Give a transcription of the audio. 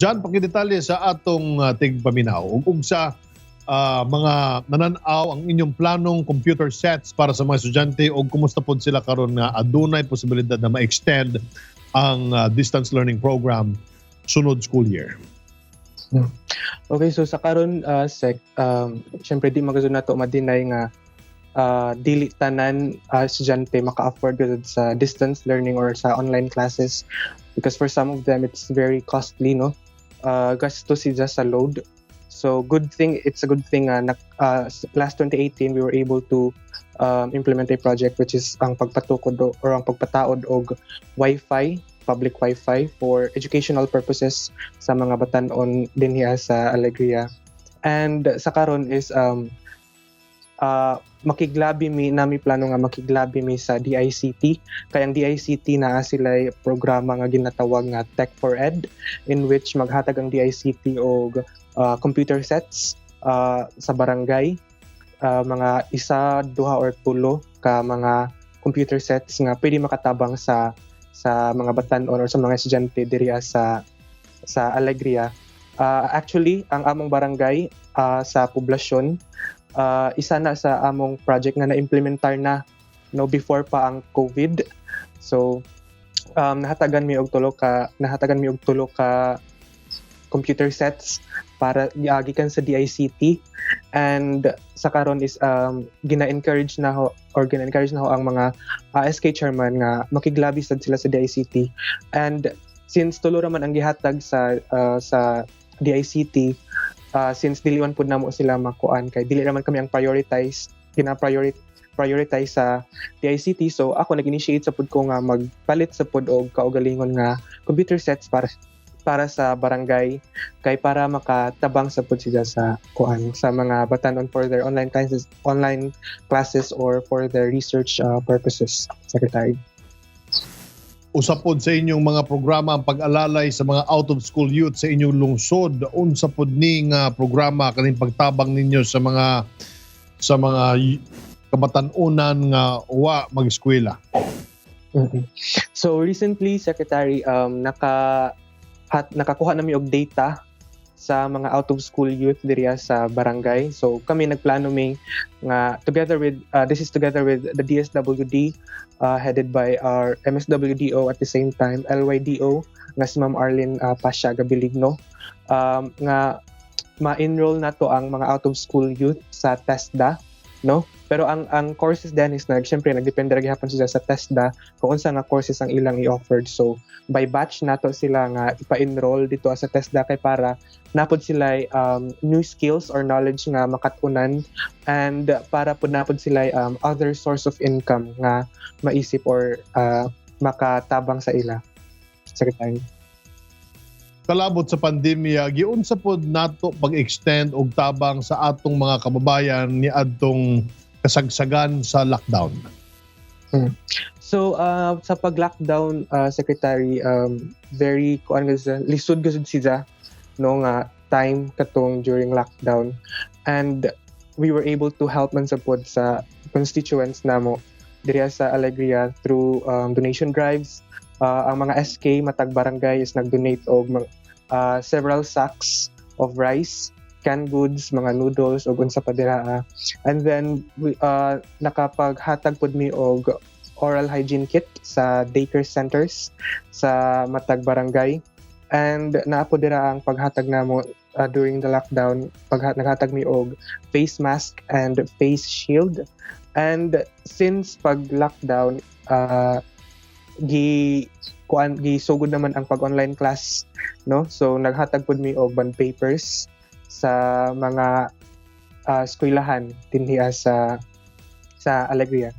Diyan pakidetalye sa atong tigpaminaw ug sa mga nananaw ang inyong planong computer sets para sa mga estudyante o kumusta pod sila karon nga adunay posibilidad na ma-extend ang distance learning program sunod school year. Okay, so sa karon syempre di magazon nato madinay nga dili tanan estudyante maka-afford gud sa distance learning or sa online classes because for some of them it's very costly, no? Gastos sila sa load. So it's a good thing last 2018 we were able to implement a project which is ang pagpatukod or ang pagpataod og Wi-Fi, public Wi-Fi for educational purposes sa mga batan-on dinhi sa Alegria. And sa karon is nami plano nga makiglabi mi sa DICT. Kaya ang DICT naa sila programa nga ginatawag nga Tech for Ed in which maghatag ang DICT og computer sets sa barangay, mga isa, duha or tulo ka mga computer sets nga pwede makatabang sa mga batan-on or sa mga estudyante diri sa Alegria. Actually ang among barangay sa poblasyon isa na sa among project nga na-implementar na before pa ang COVID. So nahatagan mi og tulo ka computer sets para gikan sa DICT, and sa karon is gina-encourage na ho ang mga SK chairman nga makiglabi sad sila sa DICT. And since tulo ra man ang gihatag sa DICT, since diliwan pud namo sila makuan kay dili naman kami ang prioritize sa DICT, so ako nag-initiate sa pud ko nga magpalit sa pud og kaugalingon nga computer sets para sa barangay kay para makatabang sa pud sila sa mga batanon for their online classes or for their research purposes, Secretary. Usapod sa inyong mga programa ang pag-alalay sa mga out-of-school youth sa inyong lungsod. Unsa pod ning programa kaning pagtabang ninyo sa mga kabatan-unan nga wa mag-eskwela? So recently, Secretary, nakakuha nami og data sa mga out-of-school youth diri sa barangay. So kami nagplano nga together with the DSWD headed by our MSWDO at the same time LYDO nga si Ma'am Arlene Pasha Gabiligno, nga ma-enroll nato ang mga out-of-school youth sa TESDA, no? Pero ang courses din is syempre nagdepende ra gyapon sila sa TESDA kung unsa nga courses ang ilang i-offered. So by batch nato sila nga ipa-enroll dito sa TESDA kay para napod sila new skills or knowledge nga makatunan, and para pud napod sila other source of income nga maisip or makatabang sa ila, Secretary. Kalabot sa pandemya, giunsa pod nato pag-extend og tabang sa atong mga kababayan ni adtong kasagsagan sa lockdown? So sa pag-lockdown, Secretary, very lisod gud sila nga time katong during lockdown, and we were able to help man sapod sa constituents namo diri sa Alegria through donation drives. Ang mga SK matag barangay is nag-donate og several sacks of rice, canned goods, mga noodles o unsa pa dira. And then nakapaghatag pud mi og oral hygiene kit sa daycare centers sa matag barangay, and naapod dira ang paghatag namo during the lockdown. Naghatag mi og face mask and face shield. And since pag lockdown gisugod naman ang pag-online class, no? So naghatag pud mi og bond papers sa mga eskwelahan dinhi sa Alegria.